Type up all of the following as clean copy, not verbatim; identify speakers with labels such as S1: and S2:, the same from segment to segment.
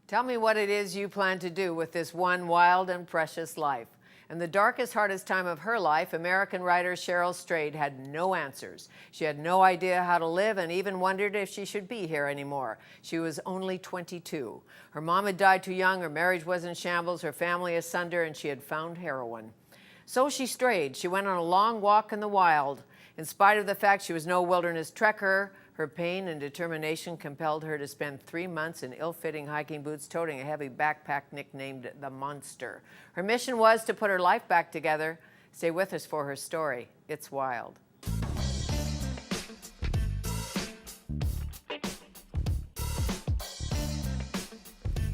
S1: Tell me what it is you plan to do with this one wild and precious life. In the darkest, hardest time of her life, American writer Cheryl Strayed had no answers. She had no idea how to live and even wondered if she should be here anymore. She was only 22. Her mom had died too young, her marriage was in shambles, her family asunder, and she had found heroin. So she strayed. She went on a long walk in the wild. In spite of the fact she was no wilderness trekker, her pain and determination compelled her to spend 3 months in ill-fitting hiking boots, toting a heavy backpack nicknamed the Monster. Her mission was to put her life back together. Stay with us for her story. It's wild.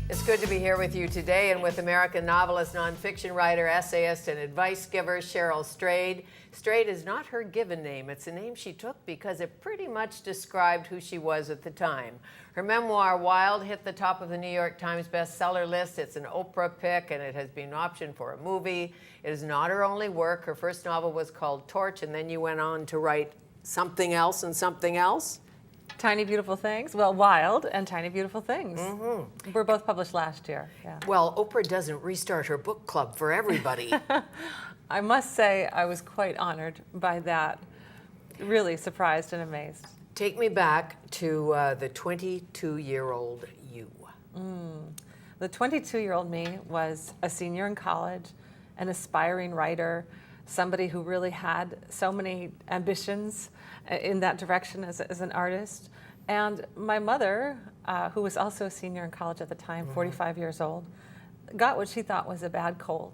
S1: It's good to be here with you today and with American novelist, nonfiction writer, essayist, and advice giver Cheryl Strayed. Strayed is not her given name. It's a name she took because it pretty much described who she was at the time. Her memoir, Wild, hit the top of the New York Times bestseller list. It's an Oprah pick, and it has been optioned for a movie. It is not her only work. Her first novel was called Torch, and then you went on to write something else and something else.
S2: Tiny Beautiful Things. Well, Wild and Tiny Beautiful Things.
S1: Mm-hmm.
S2: Were both published last year. Yeah.
S1: Well, Oprah doesn't restart her book club for everybody.
S2: I must say I was quite honored by that. Really surprised and amazed.
S1: Take me back to the 22-year-old you.
S2: The 22-year-old me was a senior in college, an aspiring writer, somebody who really had so many ambitions in that direction as an artist. And my mother, who was also a senior in college at the time, 45 years old, got what she thought was a bad cold.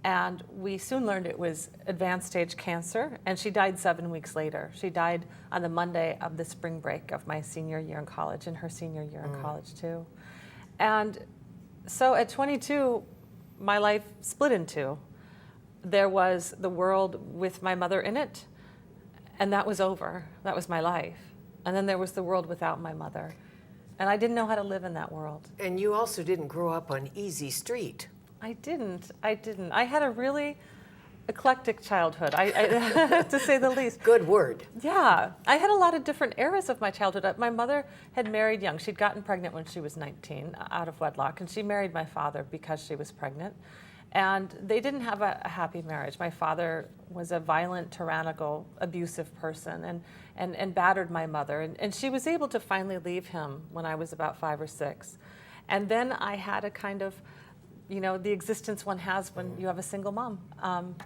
S2: And we soon learned it was advanced stage cancer, and she died 7 weeks later. She died on the Monday of the spring break of my senior year in college, and her senior year in college too. And so at 22, my life split in two. There was the world with my mother in it, and that was over. That was my life. And then there was the world without my mother. And I didn't know how to live in that world.
S1: And you also didn't grow up on easy street.
S2: I didn't. I had a really eclectic childhood, to say the least.
S1: Good word.
S2: Yeah. I had a lot of different eras of my childhood. My mother had married young. She'd gotten pregnant when she was 19, out of wedlock, and she married my father because she was pregnant. And they didn't have a happy marriage. My father was a violent, tyrannical, abusive person and battered my mother. And she was able to finally leave him when I was about 5 or 6. And then I had a kind of, the existence one has when you have a single mom.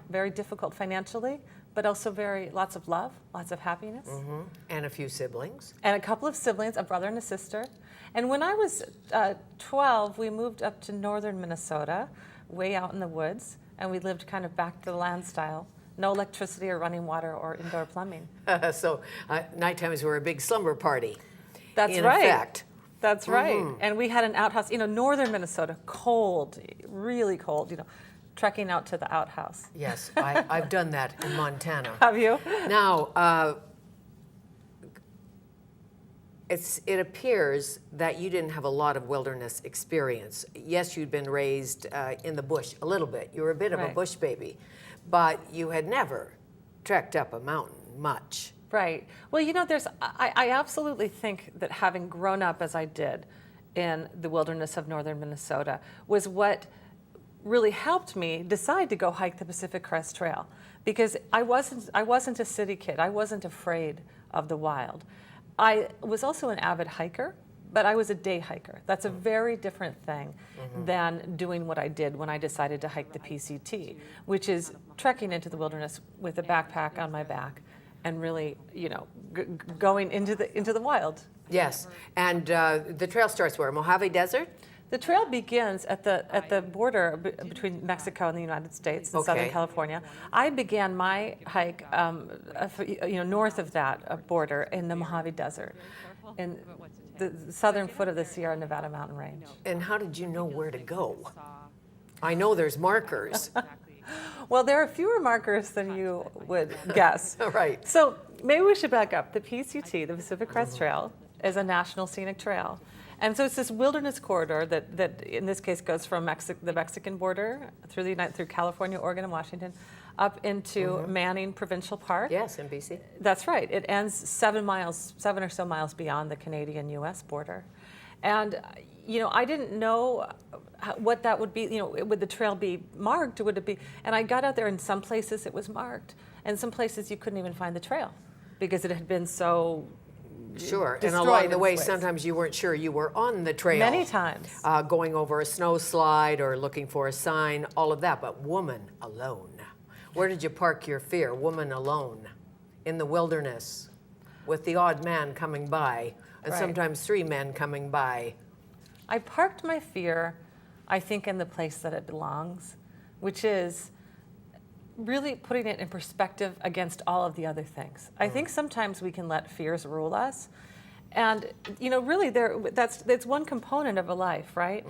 S2: Very difficult financially, but also lots of love, lots of happiness.
S1: Mm-hmm. And a few siblings.
S2: And a couple of siblings, a brother and a sister. And when I was 12, we moved up to northern Minnesota, way out in the woods, and we lived kind of back to the land style. No electricity or running water or indoor plumbing.
S1: So night times were a big slumber party.
S2: That's
S1: in
S2: right.
S1: effect.
S2: That's right. And we had an outhouse, northern Minnesota, cold, really cold, trekking out to the outhouse.
S1: Yes, I've done that in Montana.
S2: Have you?
S1: Now, it appears that you didn't have a lot of wilderness experience. Yes, you'd been raised in the bush a little bit. You were a bit of a bush baby, but you had never trekked up a mountain much.
S2: Right. Well, I absolutely think that having grown up as I did in the wilderness of northern Minnesota was what really helped me decide to go hike the Pacific Crest Trail, because I wasn't a city kid. I wasn't afraid of the wild. I was also an avid hiker, but I was a day hiker. That's a very different thing than doing what I did when I decided to hike the PCT, which is trekking into the wilderness with a backpack on my back and really, going into the wild.
S1: Yes, and the trail starts where? Mojave Desert?
S2: The trail begins at the border between Mexico and the United States in Southern California. I began my hike, north of that border in the Mojave Desert, in the southern foot of the Sierra Nevada mountain range.
S1: And how did you know where to go? I know there's markers.
S2: Well, there are fewer markers than you would guess.
S1: Right.
S2: So maybe we should back up. The PCT, the Pacific Crest Trail, is a national scenic trail. And so it's this wilderness corridor that in this case goes from the Mexican border through California, Oregon, and Washington, up into Manning Provincial Park.
S1: Yes, in BC.
S2: That's right. It ends 7 or so miles beyond the Canadian-U.S. border. And I didn't know what that would be. Would the trail be marked, or would it be? And I got out there, in some places it was marked, and some places you couldn't even find the trail because it had been so
S1: Sure, and
S2: destroyed
S1: along the
S2: in
S1: way,
S2: ways.
S1: sometimes you weren't sure you were on the trail.
S2: Many times.
S1: Going over a snow slide or looking for a sign, all of that. But woman alone. Where did you park your fear? Woman alone. In the wilderness. With the odd man coming by. And
S2: Right.
S1: sometimes 3 men coming by.
S2: I parked my fear, I think, in the place that it belongs, which is really putting it in perspective against all of the other things. I think sometimes we can let fears rule us. And really, that's one component of a life, right?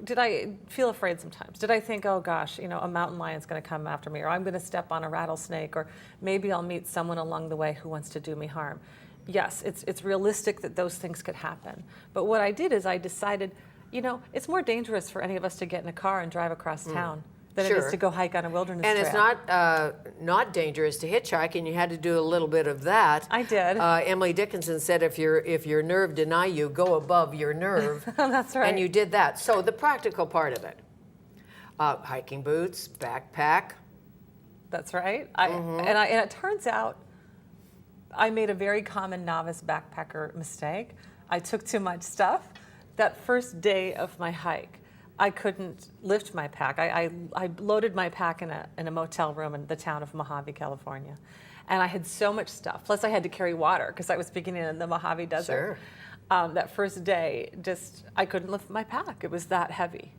S2: Did I feel afraid sometimes? Did I think, oh gosh, a mountain lion's going to come after me, or I'm going to step on a rattlesnake, or maybe I'll meet someone along the way who wants to do me harm? Yes, it's realistic that those things could happen. But what I did is I decided, it's more dangerous for any of us to get in a car and drive across town than it
S1: Sure.
S2: is to go hike on a wilderness
S1: And
S2: trail.
S1: it's not dangerous to hitchhike, and you had to do a little bit of that.
S2: I did.
S1: Emily Dickinson said, if your nerve deny you, go above your nerve.
S2: That's right.
S1: And you did that. So the practical part of it, hiking boots, backpack.
S2: That's right. And it turns out I made a very common novice backpacker mistake. I took too much stuff. That first day of my hike, I couldn't lift my pack. I loaded my pack in a motel room in the town of Mojave, California. And I had so much stuff. Plus I had to carry water because I was beginning in the Mojave Desert.
S1: Sure.
S2: That first day, I couldn't lift my pack. It was that heavy.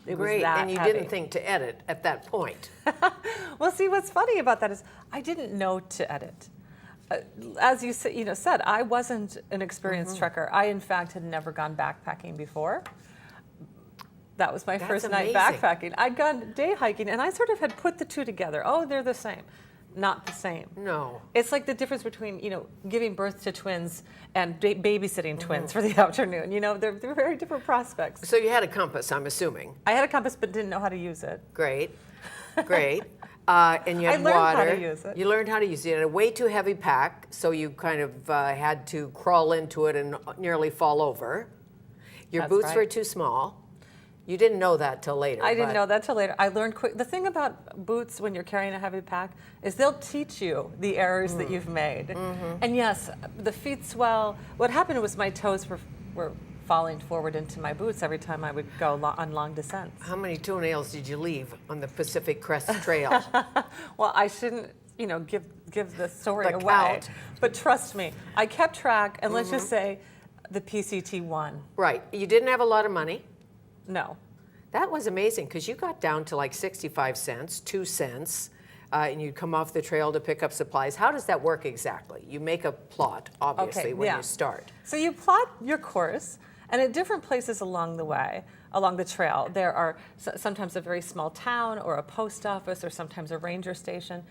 S2: It was
S1: Great,
S2: that
S1: and you
S2: heavy.
S1: didn't think to edit at that point.
S2: Well, see, what's funny about that is I didn't know to edit. As you said, I wasn't an experienced trekker. I, in fact, had never gone backpacking before. That was my
S1: That's
S2: first night
S1: amazing.
S2: backpacking. I'd gone day hiking, and I sort of had put the two together. Oh, they're the same. Not the same.
S1: No.
S2: It's like the difference between, giving birth to twins and babysitting twins for the afternoon. They're very different prospects.
S1: So you had a compass, I'm assuming.
S2: I had a compass but didn't know how to use it.
S1: Great, great. And you had
S2: I learned
S1: water.
S2: how to use it.
S1: You learned how to use it. You had a way too heavy pack, so you kind of had to crawl into it and nearly fall over. Your
S2: That's
S1: boots
S2: right.
S1: were too small. You didn't know that till later.
S2: I didn't
S1: but-
S2: know that till later. I learned quick. The thing about boots when you're carrying a heavy pack is they'll teach you the errors that you've made. And yes, the feet swell. What happened was my toes were falling forward into my boots every time I would go on long descents.
S1: How many toenails did you leave on the Pacific Crest Trail?
S2: Well, I shouldn't, give the story
S1: The
S2: away.
S1: count.
S2: But trust me, I kept track, and let's just say the PCT won.
S1: Right. You didn't have a lot of money.
S2: No.
S1: That was amazing because you got down to like 65 cents, 2 cents, and you'd come off the trail to pick up supplies. How does that work exactly? You make a plot, obviously, when you start.
S2: So you plot your course, and at different places along the way, along the trail, there are sometimes a very small town or a post office or sometimes a ranger station,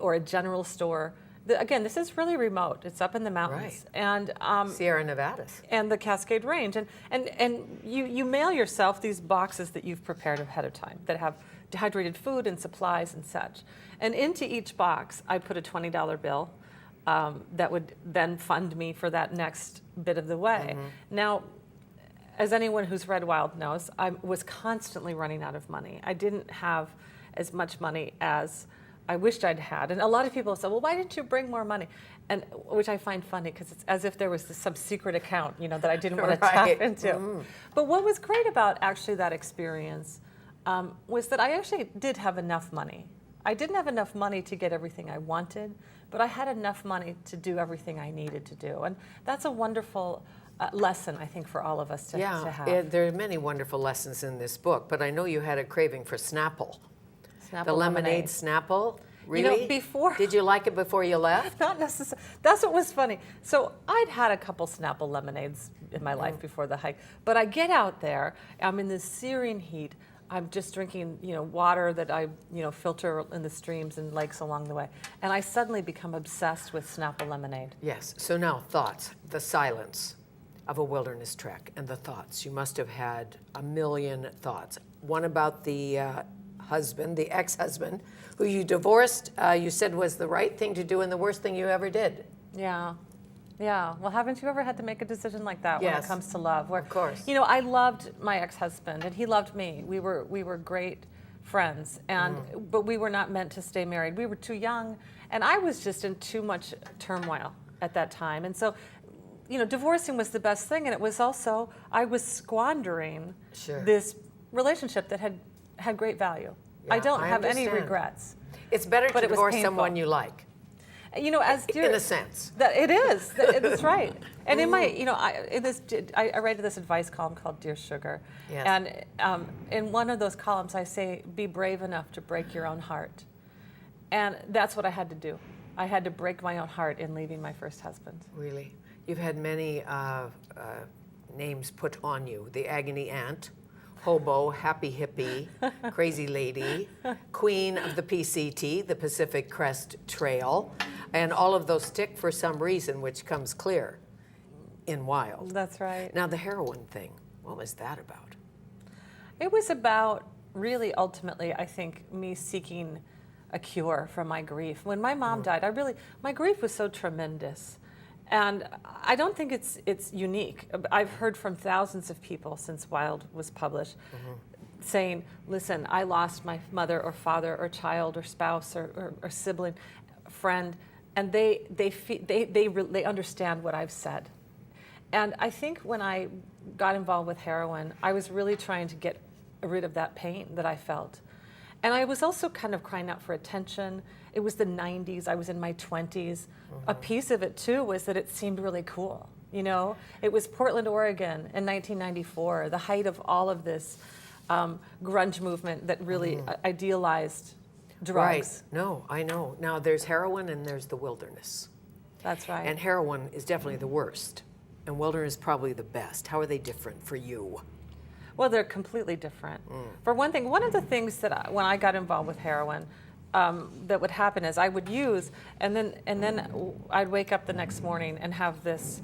S2: or a general store. Again, this is really remote. It's up in the mountains.
S1: Right.
S2: And
S1: Sierra Nevadas.
S2: and the Cascade Range. And you mail yourself these boxes that you've prepared ahead of time that have dehydrated food and supplies and such. And into each box, I put a $20 bill that would then fund me for that next bit of the way. Now, as anyone who's read Wild knows, I was constantly running out of money. I didn't have as much money as I wished I'd had. And a lot of people said, well, why didn't you bring more money? And which I find funny because it's as if there was some secret account, that I didn't want to
S1: Right.
S2: tap into. But what was great about actually that experience was that I actually did have enough money. I didn't have enough money to get everything I wanted, but I had enough money to do everything I needed to do. And that's a wonderful lesson, I think, for all of us to have.
S1: There are many wonderful lessons in this book, but I know you had a craving for Snapple.
S2: Snapple
S1: The lemonade Snapple?
S2: You know,
S1: Really?
S2: before-
S1: Did you like it before you left?
S2: Not necessarily. That's what was funny. So I'd had a couple Snapple lemonades in my life before the hike, but I get out there, I'm in this searing heat, I'm just drinking, water that I, filter in the streams and lakes along the way, and I suddenly become obsessed with Snapple lemonade.
S1: Yes. So now, thoughts. The silence of a wilderness trek and the thoughts. You must have had a million thoughts. One about the husband, the ex-husband, who you divorced, you said was the right thing to do and the worst thing you ever did.
S2: Yeah. Yeah. Well, haven't you ever had to make a decision like that when it
S1: Yes.
S2: comes to love? Where,
S1: Of course.
S2: You know, I loved my ex-husband, and he loved me. We were great friends, and but we were not meant to stay married. We were too young, and I was just in too much turmoil at that time. And so, you know, divorcing was the best thing, and it was also I was squandering
S1: Sure.
S2: this relationship that had great value. I
S1: Yeah,
S2: don't
S1: I
S2: have any
S1: understand.
S2: regrets.
S1: It's better
S2: But
S1: to
S2: it was
S1: divorce
S2: painful.
S1: someone you like,
S2: You know, as dear,
S1: in a sense.
S2: that it is. That's right. And in my, you know, I write this advice column called Dear Sugar,
S1: Yes.
S2: and in one of those columns I say, be brave enough to break your own heart, and that's what I had to do. I had to break my own heart in leaving my first husband.
S1: Really. You've had many names put on you. The Agony Aunt, Hobo, Happy Hippie, Crazy Lady, Queen of the PCT, the Pacific Crest Trail, and all of those stick for some reason, which comes clear in Wild.
S2: That's right.
S1: Now, the heroin thing, what was that about?
S2: It was about really ultimately, I think, me seeking a cure from my grief. When my mom died, my grief was so tremendous. And I don't think it's unique. I've heard from thousands of people since Wild was published saying, listen, I lost my mother or father or child or spouse or sibling, friend, and they understand what I've said. And I think when I got involved with heroin, I was really trying to get rid of that pain that I felt. And I was also kind of crying out for attention. It was the 90s, I was in my 20s. A piece of it too was that it seemed really cool, you know? It was Portland, Oregon in 1994, the height of all of this grunge movement that really idealized drugs.
S1: Right. No, I know. Now, there's heroin and there's the wilderness.
S2: That's right.
S1: And heroin is definitely the worst, and wilderness is probably the best. How are they different for you?
S2: Well, they're completely different. For one thing, one of the things that when I got involved with heroin, that would happen is I would use, and then I'd wake up the next morning and have this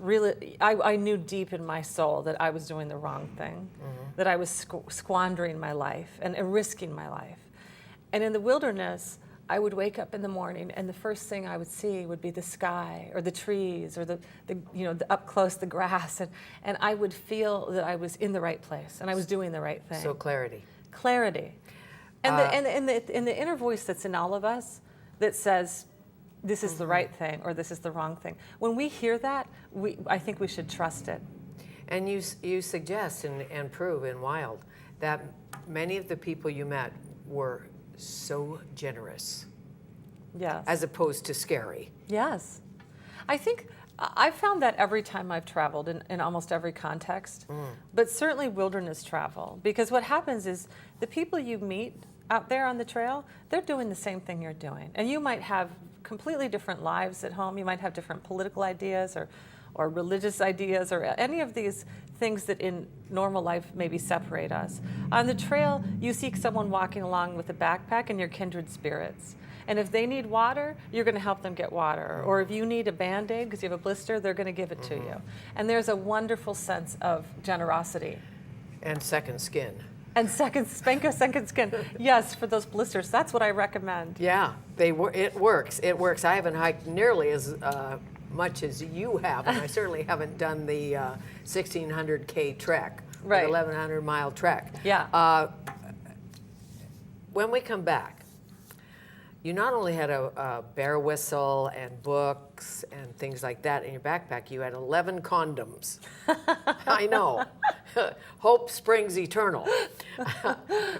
S2: really, I knew deep in my soul that I was doing the wrong thing, that I was squandering my life and risking my life. And in the wilderness, I would wake up in the morning, and the first thing I would see would be the sky or the trees or the up close the grass, and I would feel that I was in the right place and I was doing the right thing.
S1: So clarity.
S2: Clarity, and the inner voice that's in all of us that says, this is the right thing or this is the wrong thing. When we hear that, I think we should trust it.
S1: And you suggest and prove in Wild that many of the people you met were so generous,
S2: Yes.
S1: as opposed to scary.
S2: Yes. I think I've found that every time I've traveled in almost every context, but certainly wilderness travel, because what happens is the people you meet out there on the trail, they're doing the same thing you're doing. And you might have completely different lives at home. You might have different political ideas or religious ideas or any of these things that in normal life maybe separate us. On the trail, you see someone walking along with a backpack and you're kindred spirits. And if they need water, you're going to help them get water. Or if you need a Band-Aid because you have a blister, they're going to give it to you. And there's a wonderful sense of generosity.
S1: And second skin.
S2: And spank second skin. Yes, for those blisters. That's what I recommend.
S1: Yeah, it works. It works. I haven't hiked nearly as much as you have, and I certainly haven't done the 1,600K trek,
S2: Right.
S1: the 1,100-mile trek.
S2: Yeah.
S1: When we come back, you not only had a bear whistle and books and things like that in your backpack, you had 11 condoms. I know. Hope springs eternal.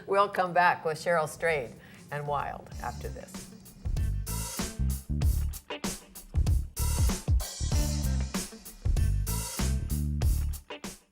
S1: We'll come back with Cheryl Strayed and Wild after this.